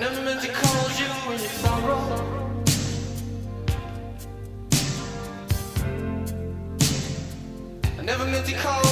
never meant to cause you any sorrow. I never meant to cause